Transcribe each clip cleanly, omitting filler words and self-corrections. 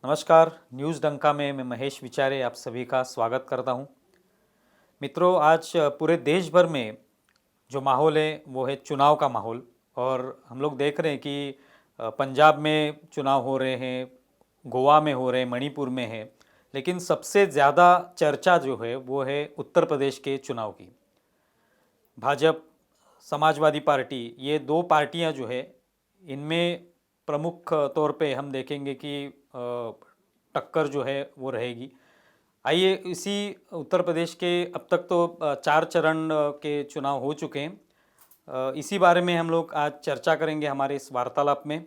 नमस्कार। न्यूज़ डंका में मैं महेश विचारे आप सभी का स्वागत करता हूं। मित्रों, आज पूरे देश भर में जो माहौल है वो है चुनाव का माहौल। और हम लोग देख रहे हैं कि पंजाब में चुनाव हो रहे हैं, गोवा में हो रहे हैं, मणिपुर में है। लेकिन सबसे ज़्यादा चर्चा जो है वो है उत्तर प्रदेश के चुनाव की। भाजपा, समाजवादी पार्टी, ये दो पार्टियां जो है इनमें प्रमुख तौर पे हम देखेंगे कि टक्कर जो है वो रहेगी। आइए, इसी उत्तर प्रदेश के अब तक तो 4 चरण के चुनाव हो चुके हैं। इसी बारे में हम लोग आज चर्चा करेंगे हमारे इस वार्तालाप में।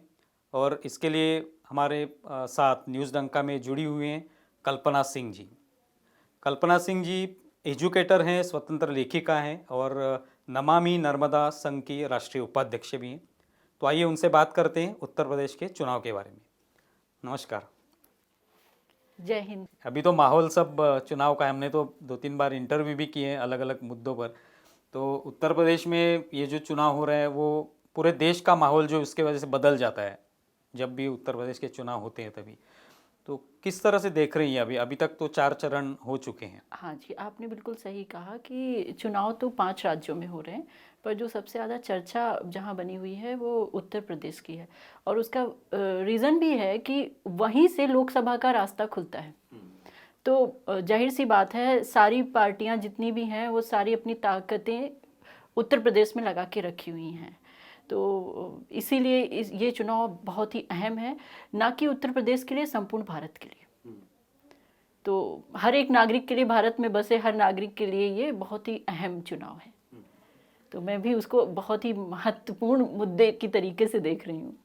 और इसके लिए हमारे साथ न्यूज़ डंका में जुड़ी हुई हैं कल्पना सिंह जी। कल्पना सिंह जी एजुकेटर हैं, स्वतंत्र लेखिका हैं और नमामि नर्मदा संघ की राष्ट्रीय उपाध्यक्ष भी हैं। तो आइए उनसे बात करते हैं उत्तर प्रदेश के चुनाव के बारे में। नमस्कार। जय हिंद। अभी तो माहौल सब चुनाव का है, हमने तो 2-3 बार इंटरव्यू भी किए हैं अलग अलग मुद्दों पर। तो उत्तर प्रदेश में ये जो चुनाव हो रहे हैं वो पूरे देश का माहौल जो इसके वजह से बदल जाता है जब भी उत्तर प्रदेश के चुनाव होते हैं तभी। तो किस तरह से देख रही हैं? अभी अभी तक तो 4 चरण हो चुके हैं। हाँ जी, आपने बिल्कुल सही कहा कि चुनाव तो 5 राज्यों में हो रहे हैं, पर जो सबसे ज़्यादा चर्चा जहाँ बनी हुई है वो उत्तर प्रदेश की है। और उसका रीज़न भी है कि वहीं से लोकसभा का रास्ता खुलता है। तो जाहिर सी बात है, सारी पार्टियां जितनी भी हैं वो सारी अपनी ताकतें उत्तर प्रदेश में लगा के रखी हुई हैं। तो इसीलिए ये चुनाव बहुत ही अहम है, ना कि उत्तर प्रदेश के लिए, संपूर्ण भारत के लिए। तो हर एक नागरिक के लिए, भारत में बसे हर नागरिक के लिए ये बहुत ही अहम चुनाव है। तो मैं भी उसको बहुत ही महत्वपूर्ण मुद्दे की तरीके से देख रही हूँ।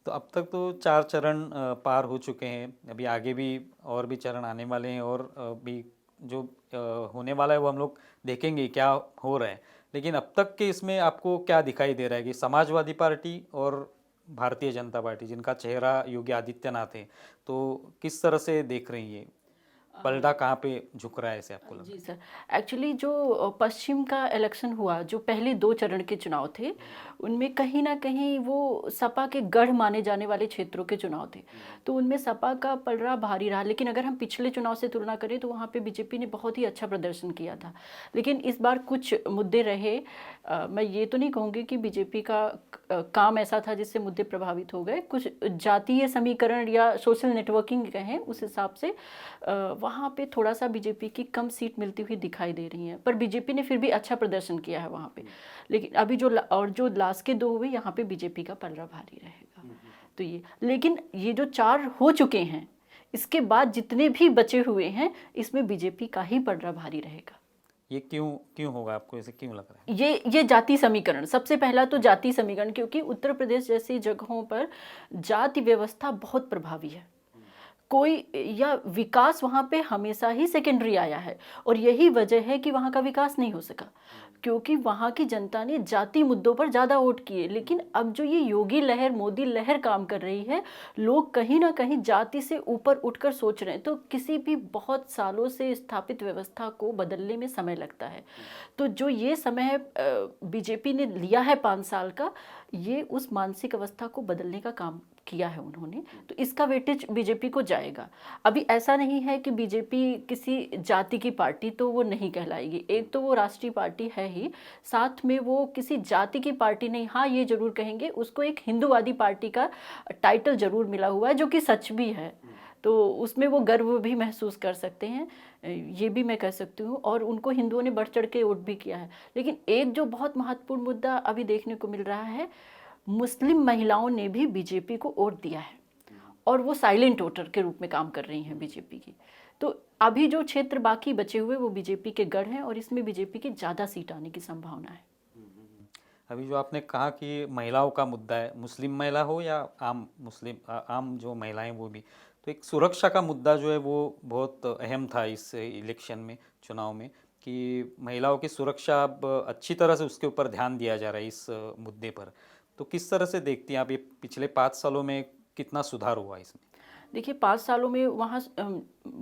तो अब तक तो 4 चरण पार हो चुके हैं, अभी आगे भी और भी चरण आने वाले हैं। और भी जो होने वाला है वो हम लोग देखेंगे क्या हो रहा है। लेकिन अब तक के इसमें आपको क्या दिखाई दे रहा है कि समाजवादी पार्टी और भारतीय जनता पार्टी, जिनका चेहरा योगी आदित्यनाथ है, तो किस तरह से देख रही है? पलड़ा कहाँ पे झुक रहा है ऐसे आपको लगता जी है? सर, एक्चुअली जो पश्चिम का इलेक्शन हुआ, जो पहले 2 चरण के चुनाव थे, उनमें कहीं ना कहीं वो सपा के गढ़ माने जाने वाले क्षेत्रों के चुनाव थे। तो उनमें सपा का पलड़ा भारी रहा। लेकिन अगर हम पिछले चुनाव से तुलना करें तो वहाँ पे बीजेपी ने बहुत ही अच्छा प्रदर्शन किया था। लेकिन इस बार कुछ मुद्दे रहे। मैं ये तो नहीं कहूँगी कि बीजेपी का काम ऐसा था जिससे मुद्दे प्रभावित हो गए। कुछ जातीय समीकरण या सोशल नेटवर्किंग कहें, उस हिसाब से वहाँ पे थोड़ा सा बीजेपी की कम सीट मिलती हुई दिखाई दे रही है। पर बीजेपी ने फिर भी अच्छा प्रदर्शन किया है वहाँ पे। लेकिन अभी जो लास्ट के 2 हुए, यहाँ पे बीजेपी का पलड़ा भारी रहेगा। तो ये, लेकिन ये जो 4 हो चुके हैं, इसके बाद जितने भी बचे हुए हैं, इसमें बीजेपी का ही पलड़ा भारी रहेगा। ये क्यों क्यों होगा? आपको ऐसे क्यों लग रहा है? ये जाति समीकरण, सबसे पहला तो जाति समीकरण, क्योंकि उत्तर प्रदेश जैसी जगहों पर जाति व्यवस्था बहुत प्रभावी है। कोई या विकास वहाँ पे हमेशा ही सेकेंडरी आया है। और यही वजह है कि वहाँ का विकास नहीं हो सका, क्योंकि वहाँ की जनता ने जाति मुद्दों पर ज़्यादा वोट किए। लेकिन अब जो ये योगी लहर, मोदी लहर काम कर रही है, लोग कहीं ना कहीं जाति से ऊपर उठकर सोच रहे हैं। तो किसी भी बहुत सालों से स्थापित व्यवस्था को बदलने में समय लगता है। तो जो ये समय बीजेपी ने लिया है 5 साल का, ये उस मानसिक अवस्था को बदलने का काम किया है उन्होंने। तो इसका वेटेज बीजेपी को जाएगा। अभी ऐसा नहीं है कि बीजेपी किसी जाति की पार्टी तो वो नहीं कहलाएगी। एक तो वो राष्ट्रीय पार्टी है ही, साथ में वो किसी जाति की पार्टी नहीं। हाँ, ये जरूर कहेंगे उसको एक हिंदूवादी पार्टी का टाइटल जरूर मिला हुआ है, जो कि सच भी है। तो उसमें वो गर्व भी महसूस कर सकते हैं, ये भी मैं कह सकती हूँ। और उनको हिंदुओं ने बढ़ चढ़ के वोट भी किया है। लेकिन एक जो बहुत महत्वपूर्ण मुद्दा अभी देखने को मिल रहा है, मुस्लिम महिलाओं ने भी बीजेपी को वोट दिया है, और वो साइलेंट वोटर के रूप में काम कर रही हैं बीजेपी की। तो अभी जो क्षेत्र बाकी बचे हुए वो बीजेपी के गढ़ हैं, और इसमें बीजेपी की ज़्यादा सीट आने की संभावना है। अभी जो आपने कहा कि महिलाओं का मुद्दा है, मुस्लिम महिला हो या आम मुस्लिम आम जो महिलाएं वो भी, तो एक सुरक्षा का मुद्दा जो है वो बहुत अहम था इस इलेक्शन में, चुनाव में, कि महिलाओं की सुरक्षा अब अच्छी तरह से उसके ऊपर ध्यान दिया जा रहा है इस मुद्दे पर। तो किस तरह से देखती हैं आप, ये पिछले 5 सालों में कितना सुधार हुआ इसमें? देखिए 5 सालों में वहाँ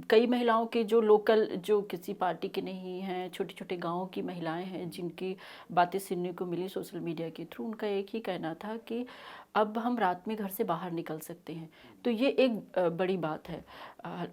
कई महिलाओं के जो लोकल, जो किसी पार्टी के नहीं हैं, छोटे छोटे गांवों की महिलाएं हैं जिनकी बातें सुनने को मिली सोशल मीडिया के थ्रू, उनका एक ही कहना था कि अब हम रात में घर से बाहर निकल सकते हैं। तो ये एक बड़ी बात है।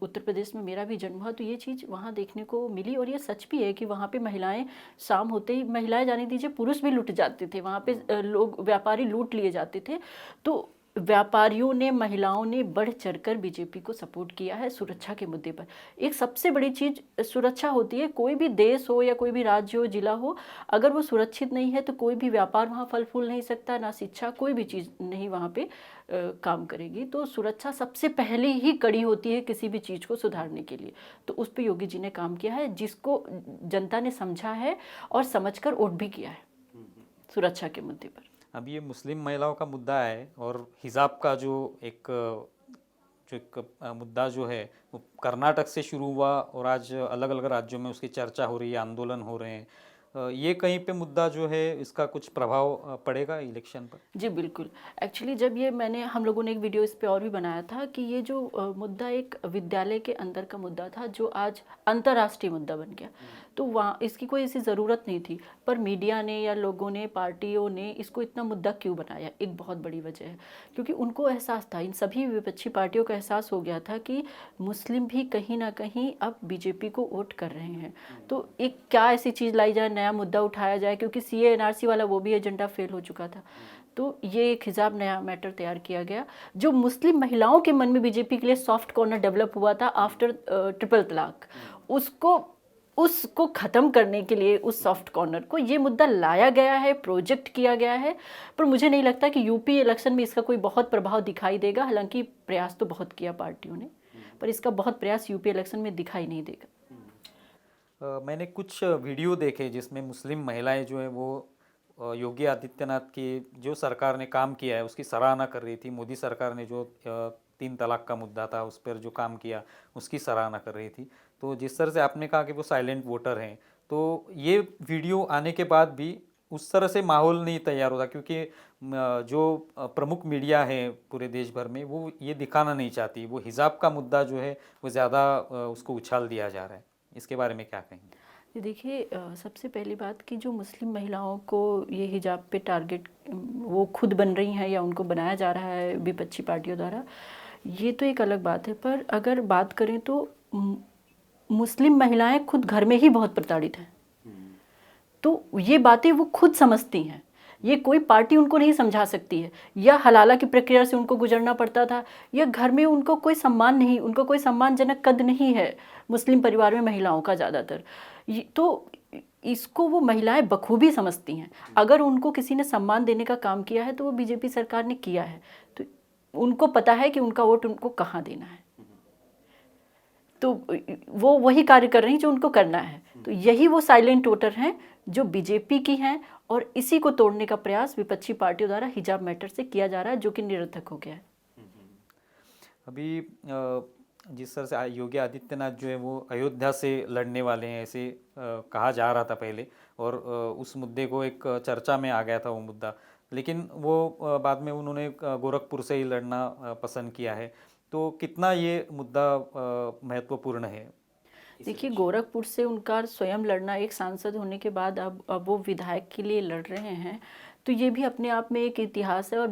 उत्तर प्रदेश में मेरा भी जन्म हुआ, तो ये चीज़ वहाँ देखने को मिली। और ये सच भी है कि वहाँ पे महिलाएं, शाम होते ही महिलाएं जाने दीजिए, पुरुष भी लूट जाते थे वहाँ पे, लोग व्यापारी लूट लिए जाते थे। तो व्यापारियों ने, महिलाओं ने बढ़ चढ़कर बीजेपी को सपोर्ट किया है सुरक्षा के मुद्दे पर। एक सबसे बड़ी चीज सुरक्षा होती है। कोई भी देश हो या कोई भी राज्य हो, जिला हो, अगर वो सुरक्षित नहीं है तो कोई भी व्यापार वहाँ फल फूल नहीं सकता, ना शिक्षा, कोई भी चीज़ नहीं वहाँ पे काम करेगी। तो सुरक्षा सबसे पहले ही कड़ी होती है किसी भी चीज़ को सुधारने के लिए। तो उस पर योगी जी ने काम किया है, जिसको जनता ने समझा है और समझकर वोट भी किया है सुरक्षा के मुद्दे पर। अब ये मुस्लिम महिलाओं का मुद्दा है और हिजाब का जो एक मुद्दा जो है वो कर्नाटक से शुरू हुआ और आज अलग अलग राज्यों में उसकी चर्चा हो रही है, आंदोलन हो रहे हैं। ये कहीं पे मुद्दा जो है इसका कुछ प्रभाव पड़ेगा इलेक्शन पर? जी बिल्कुल। एक्चुअली जब ये हम लोगों ने एक वीडियो इस पे और भी बनाया था कि ये जो मुद्दा एक विद्यालय के अंदर का मुद्दा था, जो आज अंतर्राष्ट्रीय मुद्दा बन गया। तो वहाँ इसकी कोई ऐसी ज़रूरत नहीं थी, पर मीडिया ने या लोगों ने, पार्टियों ने इसको इतना मुद्दा क्यों बनाया, एक बहुत बड़ी वजह है क्योंकि उनको एहसास था, इन सभी विपक्षी पार्टियों को एहसास हो गया था कि मुस्लिम भी कहीं ना कहीं अब बीजेपी को वोट कर रहे हैं। तो एक क्या ऐसी चीज़ लाई जाए, नया मुद्दा उठाया जाए, क्योंकि सीए एनआरसी वाला वो भी एजेंडा फेल हो चुका था। तो ये एक हिजाब नया मैटर तैयार किया गया, जो मुस्लिम महिलाओं के मन में बीजेपी के लिए सॉफ्ट कॉर्नर डेवलप हुआ था आफ्टर ट्रिपल तलाक, उसको ख़त्म करने के लिए उस सॉफ्ट कॉर्नर को ये मुद्दा लाया गया है, प्रोजेक्ट किया गया है। पर मुझे नहीं लगता कि यूपी इलेक्शन में इसका कोई बहुत प्रभाव दिखाई देगा। हालांकि प्रयास तो बहुत किया पार्टियों ने, पर इसका बहुत प्रयास यूपी इलेक्शन में दिखाई नहीं देगा। मैंने कुछ वीडियो देखे जिसमें मुस्लिम महिलाएं जो है वो योगी आदित्यनाथ की जो सरकार ने काम किया है उसकी सराहना कर रही थी। मोदी सरकार ने जो 3 तलाक का मुद्दा था उस पर जो काम किया उसकी सराहना कर रही थी। तो जिस तरह से आपने कहा कि वो साइलेंट वोटर हैं, तो ये वीडियो आने के बाद भी उस तरह से माहौल नहीं तैयार होता, क्योंकि जो प्रमुख मीडिया है पूरे देश भर में वो ये दिखाना नहीं चाहती। वो हिजाब का मुद्दा जो है वो ज़्यादा उसको उछाल दिया जा रहा है। इसके बारे में क्या कहेंगे? देखिए, सबसे पहली बात कि जो मुस्लिम महिलाओं को ये हिजाब पे टारगेट वो खुद बन रही हैं या उनको बनाया जा रहा है विपक्षी पार्टियों द्वारा, ये तो एक अलग बात है। पर अगर बात करें तो मुस्लिम महिलाएं खुद घर में ही बहुत प्रताड़ित हैं। तो ये बातें वो खुद समझती हैं, ये कोई पार्टी उनको नहीं समझा सकती है। या हलाला की प्रक्रिया से उनको गुजरना पड़ता था, या घर में उनको कोई सम्मान नहीं, उनको कोई सम्मानजनक कद नहीं है मुस्लिम परिवार में महिलाओं का ज़्यादातर। तो इसको वो महिलाएं बखूबी समझती हैं। अगर उनको किसी ने सम्मान देने का काम किया है तो वो बीजेपी सरकार ने किया है। तो उनको पता है कि उनका वोट उनको कहाँ देना है, तो वो वही कार्य कर रही हैं जो उनको करना है। तो यही वो साइलेंट वोटर हैं जो बीजेपी की हैं, और इसी को तोड़ने का प्रयास विपक्षी पार्टियों द्वारा हिजाब मैटर से किया जा रहा है, जो कि निरर्थक हो गया है। अभी जिस तरह से योगी आदित्यनाथ जो है वो अयोध्या से लड़ने वाले हैं ऐसे कहा जा रहा था पहले, और उस मुद्दे को एक चर्चा में आ गया था वो मुद्दा, लेकिन वो बाद में उन्होंने गोरखपुर से ही लड़ना पसंद किया है। तो कितना ये मुद्दा महत्वपूर्ण है? देखिए, गोरखपुर से उनका स्वयं लड़ना, एक सांसद होने के बाद अब वो विधायक के लिए लड़ रहे हैं, तो ये भी अपने आप में एक इतिहास है और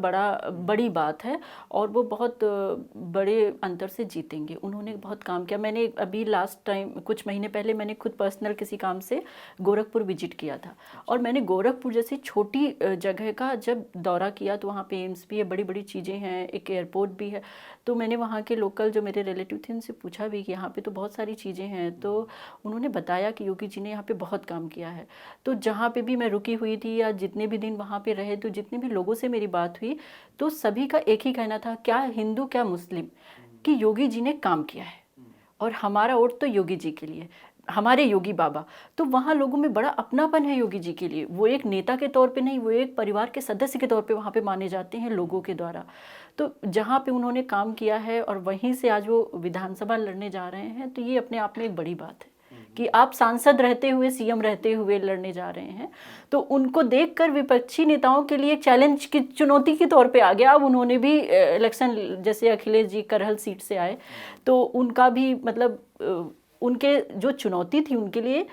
बड़ी बात है। और वो बहुत बड़े अंतर से जीतेंगे। उन्होंने बहुत काम किया। मैंने अभी लास्ट टाइम कुछ महीने पहले मैंने खुद पर्सनल किसी काम से गोरखपुर विजिट किया था, और मैंने गोरखपुर जैसी छोटी जगह का जब दौरा किया तो वहाँ पे एम्स भी है, बड़ी बड़ी चीज़ें हैं, एक एयरपोर्ट भी है। तो मैंने वहाँ के लोकल जो मेरे रिलेटिव थे उनसे पूछा भी कि यहाँ पे तो बहुत सारी चीज़ें हैं। तो उन्होंने बताया कि योगी जी ने यहाँ पे बहुत काम किया है। तो जहाँ पे भी मैं रुकी हुई थी या जितने भी दिन वहाँ पे रहे, तो जितने भी लोगों से मेरी बात हुई, तो सभी का एक ही कहना था, क्या हिंदू क्या मुस्लिम, कि योगी जी ने काम किया है और हमारा वोट तो योगी जी के लिए, हमारे योगी बाबा। तो वहाँ लोगों में बड़ा अपनापन है योगी जी के लिए। वो एक नेता के तौर पे नहीं, वो एक परिवार के सदस्य के तौर पे वहाँ पे माने जाते हैं लोगों के द्वारा। तो जहाँ पे उन्होंने काम किया है और वहीं से आज वो विधानसभा लड़ने जा रहे हैं, तो ये अपने आप में एक बड़ी बात है कि आप सांसद रहते हुए, सीएम रहते हुए लड़ने जा रहे हैं। तो उनको देखकर विपक्षी नेताओं के लिए एक चैलेंज की चुनौती के तौर पे आ गया। अब उन्होंने भी इलेक्शन, जैसे अखिलेश जी करहल सीट से आए तो उनका भी मतलब उनके जो चुनौती थी उनके लिए,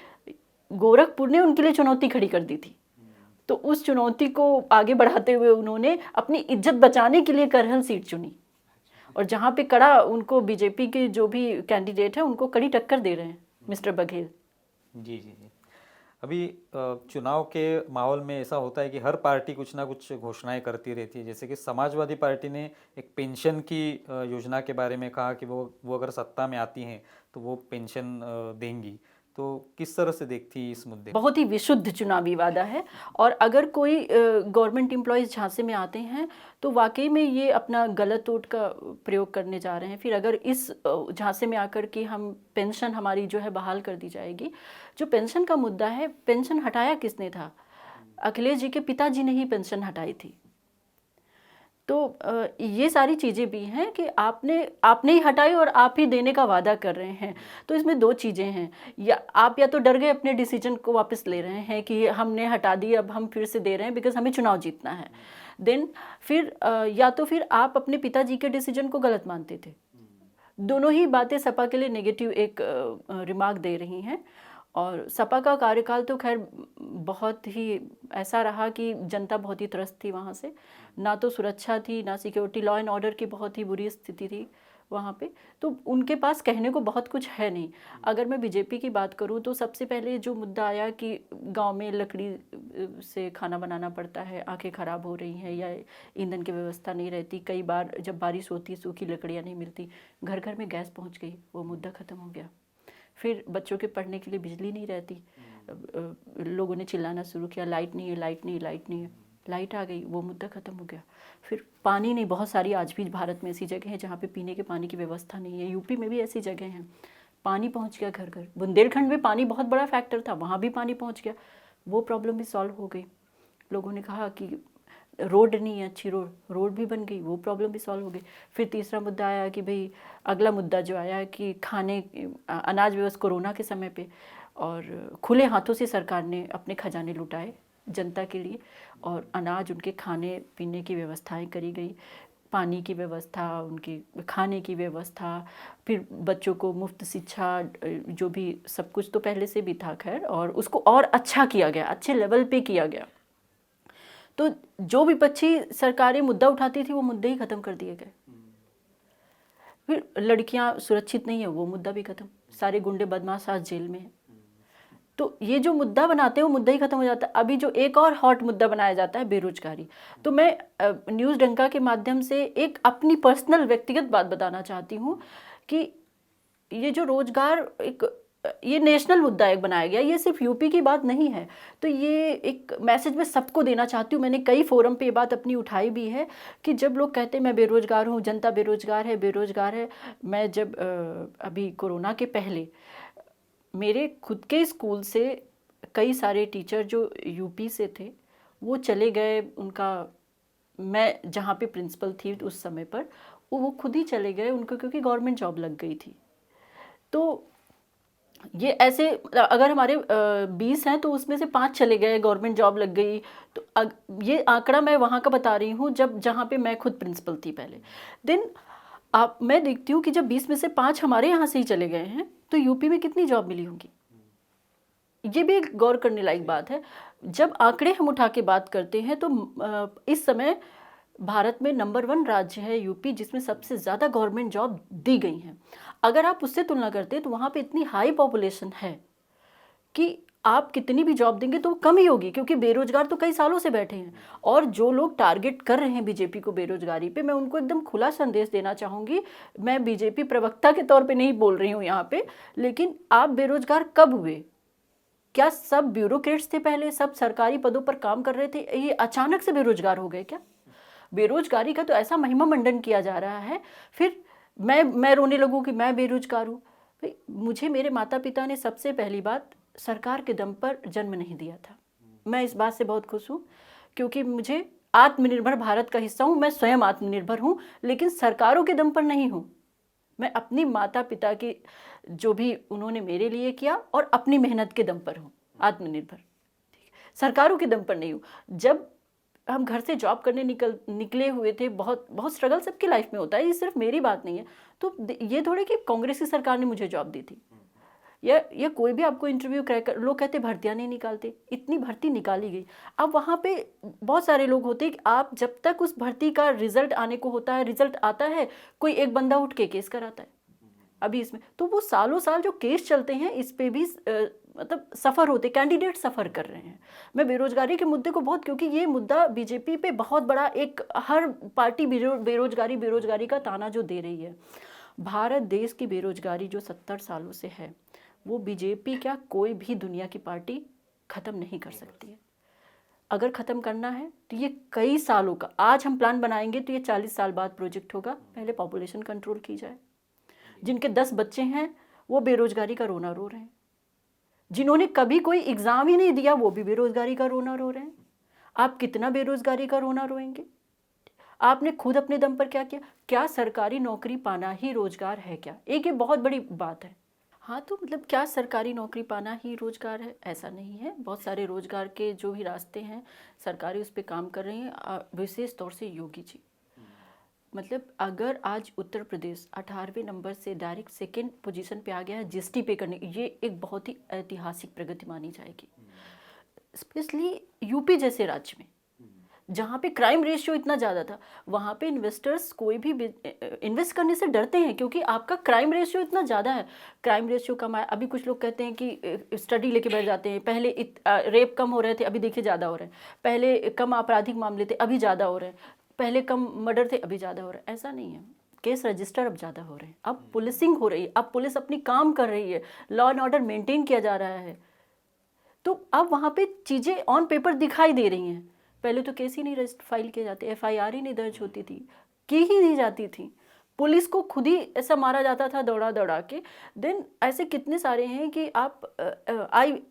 गोरखपुर ने उनके लिए चुनौती खड़ी कर दी थी। तो उस चुनौती को आगे बढ़ाते हुए उन्होंने अपनी इज्जत बचाने के लिए करहल सीट चुनी, और जहाँ पे कड़ा उनको बीजेपी के जो भी कैंडिडेट है उनको कड़ी टक्कर दे रहे हैं मिस्टर बघेल। जी जी जी। अभी चुनाव के माहौल में ऐसा होता है कि हर पार्टी कुछ ना कुछ घोषणाएं करती रहती है। जैसे कि समाजवादी पार्टी ने एक पेंशन की योजना के बारे में कहा कि वो अगर सत्ता में आती हैं तो वो पेंशन देंगी। तो किस तरह से देखती है इस मुद्दे को? बहुत ही विशुद्ध चुनावी वादा है, और अगर कोई गवर्नमेंट एम्प्लॉयज़ झांसे में आते हैं तो वाकई में ये अपना गलत वोट का प्रयोग करने जा रहे हैं। फिर अगर इस झांसे में आकर के हम पेंशन हमारी जो है बहाल कर दी जाएगी। जो पेंशन का मुद्दा है, पेंशन हटाया किसने था? अखिलेश जी के पिताजी ने ही पेंशन हटाई थी। तो ये सारी चीज़ें भी हैं कि आपने ही हटाई और आप ही देने का वादा कर रहे हैं। तो इसमें दो चीज़ें हैं, या तो डर गए अपने डिसीजन को वापस ले रहे हैं कि हमने हटा दी, अब हम फिर से दे रहे हैं बिकॉज हमें चुनाव जीतना है। देन फिर या तो फिर आप अपने पिताजी के डिसीजन को गलत मानते थे। दोनों ही बातें सपा के लिए नेगेटिव एक रिमार्क दे रही हैं। और सपा का कार्यकाल तो खैर बहुत ही ऐसा रहा कि जनता बहुत ही त्रस्त थी वहाँ से, ना तो सुरक्षा थी ना सिक्योरिटी, लॉ एंड ऑर्डर की बहुत ही बुरी स्थिति थी वहाँ पे। तो उनके पास कहने को बहुत कुछ है नहीं। अगर मैं बीजेपी की बात करूँ तो सबसे पहले जो मुद्दा आया कि गांव में लकड़ी से खाना बनाना पड़ता है, आंखें ख़राब हो रही हैं या ईंधन की व्यवस्था नहीं रहती, कई बार जब बारिश होती सूखी लकड़ियाँ नहीं मिलती, घर घर में गैस पहुँच गई, वो मुद्दा ख़त्म हो गया। फिर बच्चों के पढ़ने के लिए बिजली नहीं रहती, लोगों ने चिल्लाना शुरू किया लाइट नहीं है, लाइट नहीं है, लाइट नहीं है, लाइट आ गई, वो मुद्दा ख़त्म हो गया। फिर पानी नहीं, बहुत सारी आज भी भारत में ऐसी जगह हैं जहाँ पे पीने के पानी की व्यवस्था नहीं है, यूपी में भी ऐसी जगह हैं, पानी पहुँच गया घर घर। बुंदेलखंड में पानी बहुत बड़ा फैक्टर था, वहाँ भी पानी पहुँच गया, वो प्रॉब्लम भी सॉल्व हो गई। लोगों ने कहा कि रोड नहीं है अच्छी, रोड भी बन गई, वो प्रॉब्लम भी सॉल्व हो गई। फिर तीसरा मुद्दा आया कि भाई, अगला मुद्दा जो आया कि खाने अनाज व्यवस्था कोरोना के समय पे, और खुले हाथों से सरकार ने अपने खजाने लुटाए जनता के लिए, और अनाज उनके खाने पीने की व्यवस्थाएं करी गई, पानी की व्यवस्था, उनके खाने की व्यवस्था, फिर बच्चों को मुफ्त शिक्षा, जो भी सब कुछ तो पहले से भी था खैर, और उसको और अच्छा किया गया, अच्छे लेवल पे किया गया। तो जो विपक्षी सरकारें मुद्दा उठाती थी वो मुद्दे ही खत्म कर दिए गए। फिर लड़कियां सुरक्षित नहीं है, वो मुद्दा भी खत्म, सारे गुंडे बदमाश आज जेल में हैं। तो ये जो मुद्दा बनाते हैं वो मुद्दा ही खत्म हो जाता है। अभी जो एक और हॉट मुद्दा बनाया जाता है बेरोजगारी, तो मैं न्यूज़ डंका के माध्यम से एक अपनी पर्सनल व्यक्तिगत बात बताना चाहती हूँ कि ये जो रोजगार ये नेशनल मुद्दा एक बनाया गया, ये सिर्फ यूपी की बात नहीं है। तो ये एक मैसेज मैं सबको देना चाहती हूँ। मैंने कई फोरम पे ये बात अपनी उठाई भी है कि जब लोग कहते हैं मैं बेरोजगार हूँ, जनता बेरोजगार है, बेरोजगार है। मैं जब अभी कोरोना के पहले मेरे खुद के स्कूल से कई सारे टीचर जो यूपी से थे वो चले गए, उनका, मैं जहाँ पे प्रिंसिपल थी उस समय पर, वो खुद ही चले गए उनको, क्योंकि गवर्नमेंट जॉब लग गई थी। तो ये ऐसे अगर हमारे 20 हैं तो उसमें से 5 चले गए, गवर्नमेंट जॉब लग गई। तो ये आंकड़ा मैं वहाँ का बता रही हूँ जहाँ पे मैं खुद प्रिंसिपल थी पहले। देन मैं देखती हूँ कि जब 20 में से 5 हमारे यहाँ से ही चले गए हैं तो यूपी में कितनी जॉब मिली होंगी। ये भी एक गौर करने लायक बात है। जब आंकड़े हम उठा के बात करते हैं तो इस समय भारत में नंबर 1 राज्य है यूपी, जिसमें सबसे ज़्यादा गवर्नमेंट जॉब दी गई हैं। अगर आप उससे तुलना करते हैं तो वहाँ पे इतनी हाई पॉपुलेशन है कि आप कितनी भी जॉब देंगे तो वो कम ही होगी, क्योंकि बेरोजगार तो कई सालों से बैठे हैं। और जो लोग टारगेट कर रहे हैं बीजेपी को बेरोजगारी पे, मैं उनको एकदम खुला संदेश देना चाहूँगी। मैं बीजेपी प्रवक्ता के तौर पे नहीं बोल रही हूँ यहाँ पे, लेकिन आप बेरोजगार कब हुए? क्या सब ब्यूरोक्रेट्स थे पहले, सब सरकारी पदों पर काम कर रहे थे, ये अचानक से बेरोजगार हो गए क्या? बेरोजगारी का तो ऐसा महिमा मंडन किया जा रहा है। फिर मैं रोने लगूँ कि मैं बेरोजगार हूँ। भाई, मुझे मेरे माता पिता ने सबसे पहली बात सरकार के दम पर जन्म नहीं दिया था। मैं इस बात से बहुत खुश हूँ, क्योंकि मुझे आत्मनिर्भर भारत का हिस्सा हूँ, मैं स्वयं आत्मनिर्भर हूँ, लेकिन सरकारों के दम पर नहीं हूँ। मैं अपनी माता पिता की जो भी उन्होंने मेरे लिए किया और अपनी मेहनत के दम पर हूँ, आत्मनिर्भर, सरकारों के दम पर नहीं हूँ। जब हम घर से जॉब करने निकले हुए थे, बहुत बहुत स्ट्रगल सबकी लाइफ में होता है, ये सिर्फ मेरी बात नहीं है। तो ये थोड़े कि कांग्रेस की सरकार ने मुझे जॉब दी थी, या कोई भी आपको इंटरव्यू क्रैक कर, लोग कहते भर्तियां नहीं निकालते, इतनी भर्ती निकाली गई। अब वहाँ पे बहुत सारे लोग होते हैं कि आप जब तक उस भर्ती का रिजल्ट आने को होता है, रिजल्ट आता है, कोई एक बंदा उठ के केस कराता है। अभी इसमें तो वो सालों साल जो केस चलते हैं, इस पे भी मतलब सफ़र होते, कैंडिडेट सफ़र कर रहे हैं। मैं बेरोजगारी के मुद्दे को बहुत, क्योंकि ये मुद्दा बीजेपी पे बहुत बड़ा, एक हर पार्टी बेरोजगारी का ताना जो दे रही है। भारत देश की बेरोजगारी जो 70 सालों से है, वो बीजेपी क्या कोई भी दुनिया की पार्टी ख़त्म नहीं कर सकती है। अगर ख़त्म करना है तो ये कई सालों का, आज हम प्लान बनाएंगे तो ये 40 साल बाद प्रोजेक्ट होगा। पहले पॉपुलेशन कंट्रोल की जाए। जिनके 10 बच्चे हैं वो बेरोजगारी का रोना रो रहे हैं, जिन्होंने कभी कोई एग्ज़ाम ही नहीं दिया वो भी बेरोजगारी का रोना रो रहे हैं। आप कितना बेरोजगारी का रोना रोएंगे? आपने खुद अपने दम पर क्या किया? क्या सरकारी नौकरी पाना ही रोजगार है क्या? एक ये बहुत बड़ी बात है। हाँ, तो मतलब क्या सरकारी नौकरी पाना ही रोजगार है? ऐसा नहीं है। बहुत सारे रोजगार के जो भी रास्ते हैं, सरकारी उस पर काम कर रही हैं, विशेष तौर से योगी जी। मतलब अगर आज उत्तर प्रदेश 18वें नंबर से डायरेक्ट सेकेंड पोजीशन पे आ गया है जीएसटी पे करने, ये एक बहुत ही ऐतिहासिक प्रगति मानी जाएगी। स्पेशली यूपी जैसे राज्य में जहाँ पे क्राइम रेशियो इतना ज़्यादा था, वहाँ पे इन्वेस्टर्स कोई भी इन्वेस्ट करने से डरते हैं, क्योंकि आपका क्राइम रेशियो इतना ज़्यादा है। क्राइम रेशियो कम आया, अभी कुछ लोग कहते हैं कि स्टडी लेके बैठ जाते हैं, पहले रेप कम हो रहे थे, अभी देखिए ज़्यादा हो रहे हैं। पहले कम आपराधिक मामले थे, अभी ज़्यादा हो रहे हैं। पहले कम मर्डर थे, अभी ज़्यादा हो रहे हैं। ऐसा नहीं है, केस रजिस्टर अब ज़्यादा हो रहे हैं, अब पुलिसिंग हो रही है, अब पुलिस अपनी काम कर रही है, लॉ एंड ऑर्डर मेंटेन किया जा रहा है। तो अब वहाँ पे चीज़ें ऑन पेपर दिखाई दे रही हैं। पहले तो केस ही नहीं फाइल किए जाते, एफआईआर ही नहीं दर्ज होती थी, की ही नहीं जाती थी, पुलिस को खुद ही ऐसा मारा जाता था दौड़ा दौड़ा के। देन ऐसे कितने सारे हैं कि आप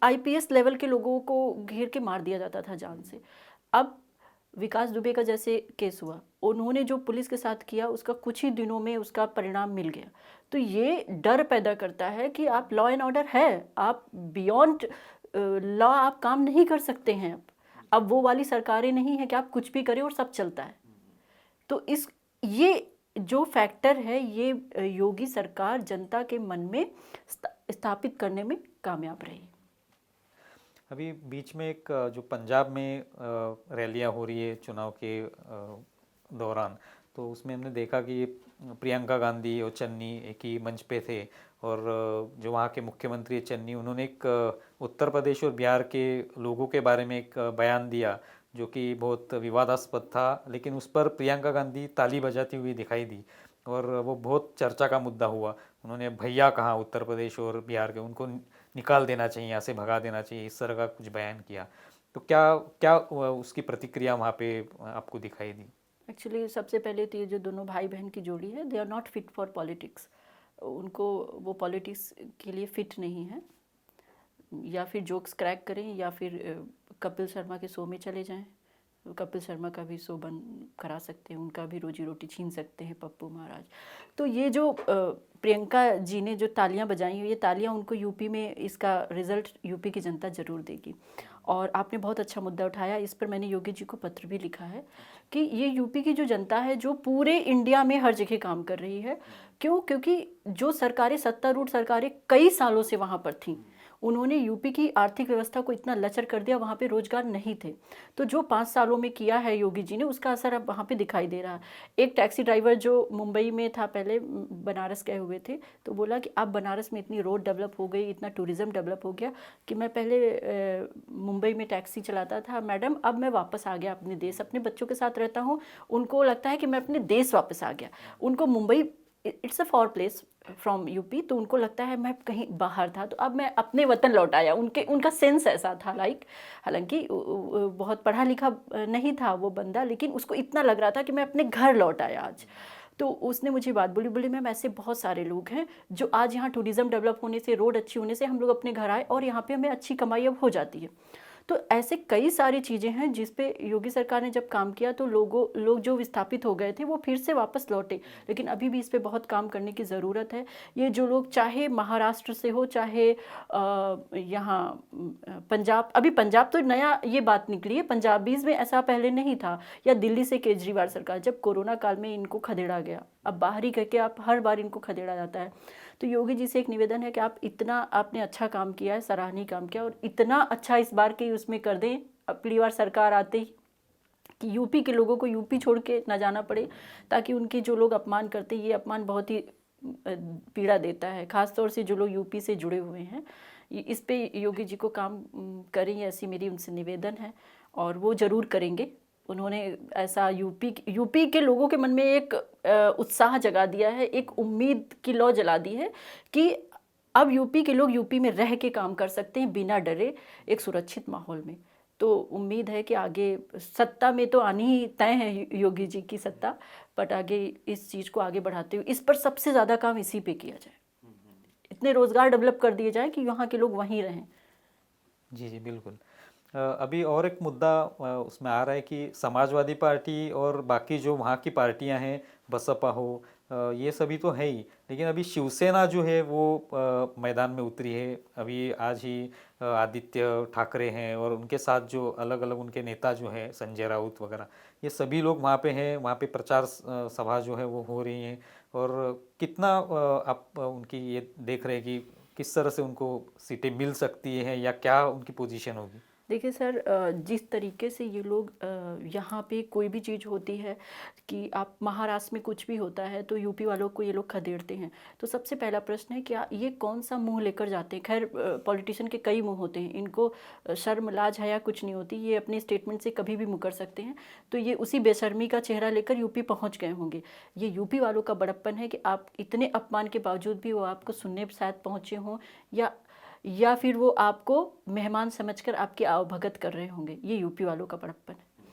आईपीएस लेवल के लोगों को घेर के मार दिया जाता था जान से। अब विकास दुबे का जैसे केस हुआ, उन्होंने जो पुलिस के साथ किया उसका कुछ ही दिनों में उसका परिणाम मिल गया। तो ये डर पैदा करता है कि आप लॉ एंड ऑर्डर है, आप बियॉन्ड लॉ आप काम नहीं कर सकते हैं। अब वो वाली सरकारें नहीं है कि आप कुछ भी करें और सब चलता है। तो ये जो फैक्टर है, ये योगी सरकार जनता के मन में स्थापित करने में कामयाब रही। अभी बीच में एक जो पंजाब में रैलियां हो रही है चुनाव के दौरान, तो उसमें हमने देखा कि प्रियंका गांधी और चन्नी एक ही मंच पे थे, और जो वहाँ के मुख्यमंत्री चन्नी, उन्होंने एक उत्तर प्रदेश और बिहार के लोगों के बारे में एक बयान दिया जो कि बहुत विवादास्पद था, लेकिन उस पर प्रियंका गांधी ताली बजाती हुई दिखाई दी और वो बहुत चर्चा का मुद्दा हुआ। उन्होंने भैया कहा उत्तर प्रदेश और बिहार के, उनको निकाल देना चाहिए, यहाँ से भगा देना चाहिए, इस तरह का कुछ बयान किया। तो क्या उसकी प्रतिक्रिया वहाँ पे आपको दिखाई दी? एक्चुअली सबसे पहले तो ये जो दोनों भाई बहन की जोड़ी है, they are not fit for politics. उनको वो पॉलिटिक्स के लिए फिट नहीं है। या फिर जोक्स क्रैक करें या फिर कपिल शर्मा के शो में चले जाएं। कपिल शर्मा का भी शो बंद करा सकते हैं, उनका भी रोजी रोटी छीन सकते हैं पप्पू महाराज। तो ये जो प्रियंका जी ने जो तालियां बजाई हुई, ये तालियां उनको यूपी में, इसका रिजल्ट यूपी की जनता ज़रूर देगी। और आपने बहुत अच्छा मुद्दा उठाया, इस पर मैंने योगी जी को पत्र भी लिखा है कि ये यूपी की जो जनता है जो पूरे इंडिया में हर जगह काम कर रही है। क्यों? क्योंकि जो सरकारें, सत्तारूढ़ सरकारें कई सालों से वहाँ पर थीं, उन्होंने यूपी की आर्थिक व्यवस्था को इतना लचर कर दिया, वहाँ पे रोजगार नहीं थे। तो जो 5 सालों में किया है योगी जी ने, उसका असर अब वहाँ पे दिखाई दे रहा है। एक टैक्सी ड्राइवर जो मुंबई में था, पहले बनारस गए हुए थे, तो बोला कि अब बनारस में इतनी रोड डेवलप हो गई, इतना टूरिज़्म डेवलप हो गया कि मैं पहले मुंबई में टैक्सी चलाता था मैडम, अब मैं वापस आ गया अपने देश, अपने बच्चों के साथ रहता हूँ, उनको लगता है कि मैं अपने देश वापस आ गया। उनको Mumbai it's a for place from UP, तो उनको लगता है मैं कहीं बाहर था, तो अब मैं अपने वतन लौट आया। उनका सेंस ऐसा था, लाइक हालांकि बहुत पढ़ा लिखा नहीं था वो बंदा, लेकिन उसको इतना लग रहा था कि मैं अपने घर लौट आया आज। तो उसने मुझे बात बोली मैम ऐसे बहुत सारे लोग हैं जो आज यहाँ टूरिज़्म डेवलप होने से, रोड अच्छी होने से हम लोग अपने घर आए और यहाँ पे हमें अच्छी कमाई अब हो जाती है। तो ऐसे कई सारी चीज़ें हैं जिस पे योगी सरकार ने जब काम किया तो लोग जो विस्थापित हो गए थे वो फिर से वापस लौटे, लेकिन अभी भी इस पे बहुत काम करने की ज़रूरत है। ये जो लोग चाहे महाराष्ट्र से हो चाहे यहाँ पंजाब, अभी पंजाब तो नया ये बात निकली है, पंजाबीज में ऐसा पहले नहीं था, या दिल्ली से केजरीवाल सरकार जब कोरोना काल में इनको खदेड़ा गया, अब बाहरी करके आप हर बार इनको खदेड़ा जाता है। तो योगी जी से एक निवेदन है कि आपने अच्छा काम किया है, सराहनीय काम किया, और इतना अच्छा इस बार के उसमें कर दें अगली बार सरकार आते ही कि यूपी के लोगों को यूपी छोड़ के ना जाना पड़े, ताकि उनके जो लोग अपमान करते हैं, ये अपमान बहुत ही पीड़ा देता है, खासतौर से जो लोग यूपी से जुड़े हुए हैं। इस पे योगी जी को काम करें, ऐसी मेरी उनसे निवेदन है, और वो ज़रूर करेंगे। उन्होंने ऐसा यूपी के लोगों के मन में एक उत्साह जगा दिया है, एक उम्मीद की लौ जला दी है कि अब यूपी के लोग यूपी में रह के काम कर सकते हैं बिना डरे, एक सुरक्षित माहौल में। तो उम्मीद है कि आगे सत्ता में तो आनी ही तय है योगी जी की सत्ता, बट आगे इस चीज़ को आगे बढ़ाते हुए इस पर सबसे ज़्यादा काम इसी पे किया जाए, इतने रोज़गार डेवलप कर दिए जाए कि यहाँ के लोग वहीं रहें। जी जी बिल्कुल। अभी और एक मुद्दा उसमें आ रहा है कि समाजवादी पार्टी और बाकी जो वहाँ की पार्टियां हैं, बसपा हो, ये सभी तो है ही, लेकिन अभी शिवसेना जो है वो मैदान में उतरी है। अभी आज ही आदित्य ठाकरे हैं और उनके साथ जो अलग अलग उनके नेता जो है संजय राउत वगैरह, ये सभी लोग वहाँ पे हैं। वहाँ पे प्रचार सभा जो है वो हो रही हैं। और कितना आप उनकी ये देख रहे हैं कि किस तरह से उनको सीटें मिल सकती हैं या क्या उनकी पोजीशन होगी? देखिए सर, जिस तरीके से ये लोग यहाँ पे कोई भी चीज़ होती है कि आप महाराष्ट्र में कुछ भी होता है तो यूपी वालों को ये लोग खदेड़ते हैं, तो सबसे पहला प्रश्न है क्या ये कौन सा मुंह लेकर जाते हैं। खैर पॉलिटिशियन के कई मुंह होते हैं, इनको शर्म लाज हया कुछ नहीं होती, ये अपने स्टेटमेंट से कभी भी मुकर सकते हैं। तो ये उसी बेशर्मी का चेहरा लेकर यूपी पहुँच गए होंगे। ये यूपी वालों का बड़प्पन है कि आप इतने अपमान के बावजूद भी वो आपको सुनने शायद पहुँचे हों, या फिर वो आपको मेहमान समझकर आपकी आवभगत कर रहे होंगे। ये यूपी वालों का बड़प्पन है।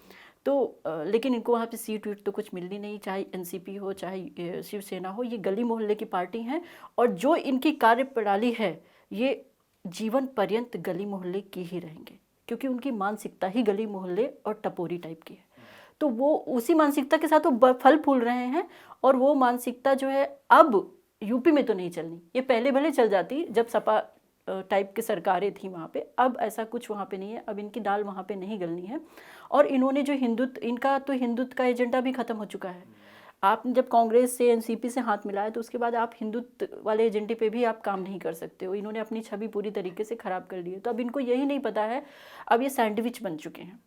तो लेकिन इनको वहाँ पे सीट वीट तो कुछ मिलनी नहीं, चाहे एनसीपी हो चाहे शिवसेना हो, ये गली मोहल्ले की पार्टी हैं, और जो इनकी कार्यप्रणाली है ये जीवन पर्यंत गली मोहल्ले की ही रहेंगे, क्योंकि उनकी मानसिकता ही गली मोहल्ले और टपोरी टाइप की है। तो वो उसी मानसिकता के साथ वो फल फूल रहे हैं, और वो मानसिकता जो है अब यूपी में तो नहीं चलनी, ये पहले भले चल जाती जब सपा टाइप की सरकारें थी वहाँ पे, अब ऐसा कुछ वहाँ पे नहीं है। अब इनकी दाल वहाँ पे नहीं गलनी है। और इन्होंने जो हिंदुत्व का एजेंडा भी खत्म हो चुका है। आपने जब कांग्रेस से एनसीपी से हाथ मिलाया तो उसके बाद आप हिंदुत्व वाले एजेंडे पे भी आप काम नहीं कर सकते हो। इन्होंने अपनी छवि पूरी तरीके से खराब कर ली है। तो अब इनको यही नहीं पता है, अब ये सैंडविच बन चुके हैं।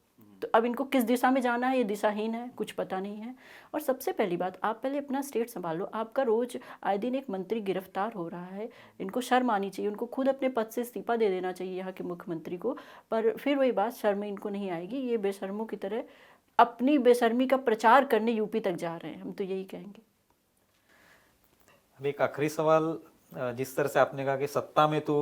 तो अब इनको किस दिशा में जाना है, ये दिशाहीन है, कुछ पता नहीं है। और सबसे पहली बात, आप पहले अपना स्टेट संभालो। आपका रोज आए दिन एक मंत्री गिरफ्तार हो रहा है, इनको शर्म आनी चाहिए। उनको खुद अपने पद से इस्तीफा दे देना चाहिए यहाँ के मुख्यमंत्री को। पर फिर वही बात, शर्म इनको नहीं आएगी। ये बेशर्मों की तरह अपनी बेशर्मी का प्रचार करने यूपी तक जा रहे हैं, हम तो यही कहेंगे। अब एक आखिरी सवाल, जिस तरह से आपने कहा कि सत्ता में तो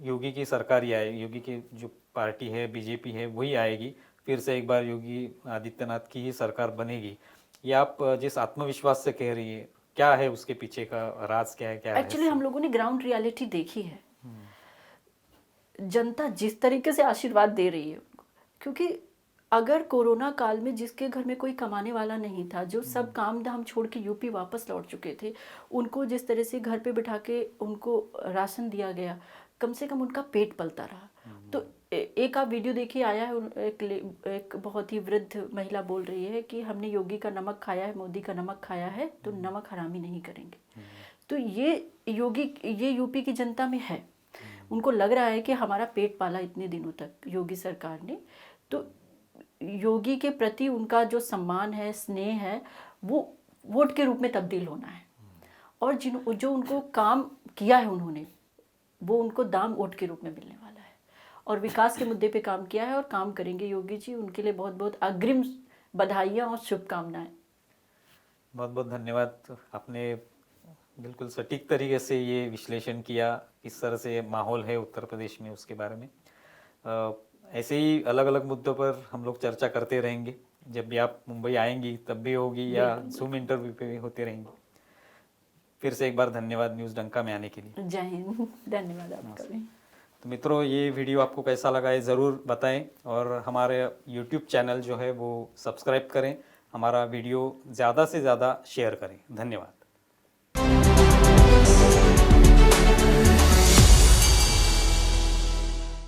योगी की सरकार ही आएगी, योगी की जो पार्टी है बीजेपी है वही आएगी, फिर से एक बार योगी आदित्यनाथ की ही सरकार बनेगी, ये आप जिस आत्मविश्वास से कह रही है, क्या है उसके पीछे का राज, क्या है, क्या है? एक्चुअली हम लोगों ने ग्राउंड रियलिटी देखी है, जनता जिस तरीके से आशीर्वाद दे रही है उनको। क्योंकि अगर कोरोना काल में जिसके घर में कोई कमाने वाला नहीं था, जो सब काम धाम छोड़ के यूपी वापस लौट चुके थे, उनको जिस तरह से घर पे बिठा के उनको राशन दिया गया, कम से कम उनका पेट पलता रहा। तो एक आप वीडियो देखिए, आया है एक बहुत ही वृद्ध महिला बोल रही है कि हमने योगी का नमक खाया है, मोदी का नमक खाया है, तो नमक हरामी नहीं करेंगे। तो ये यूपी की जनता में है। उनको लग रहा है कि हमारा पेट पाला इतने दिनों तक योगी सरकार ने, तो योगी के प्रति उनका जो सम्मान है, स्नेह है, वो वोट के रूप में तब्दील होना है। और जो उनको काम किया है उन्होंने, वो उनको दाम वोट के रूप में मिलने वाला है। और विकास के मुद्दे पे काम किया है और काम करेंगे योगी जी। उनके लिए बहुत बहुत अग्रिम बधाइयाँ और शुभकामनाएं। बहुत बहुत धन्यवाद। आपने बिल्कुल सटीक तरीके से ये विश्लेषण किया, किस तरह से माहौल है उत्तर प्रदेश में उसके बारे में। ऐसे ही अलग अलग मुद्दों पर हम लोग चर्चा करते रहेंगे। जब भी आप मुंबई आएंगी तब भी होगी, या जूम इंटरव्यू पे भी होते रहेंगे। फिर से एक बार धन्यवाद न्यूज़ डंका में आने के लिए। जय हिंद। धन्यवाद आपका भी। तो मित्रों, ये वीडियो आपको कैसा लगा ये ज़रूर बताएं और हमारे यूट्यूब चैनल जो है वो सब्सक्राइब करें, हमारा वीडियो ज़्यादा से ज़्यादा शेयर करें। धन्यवाद।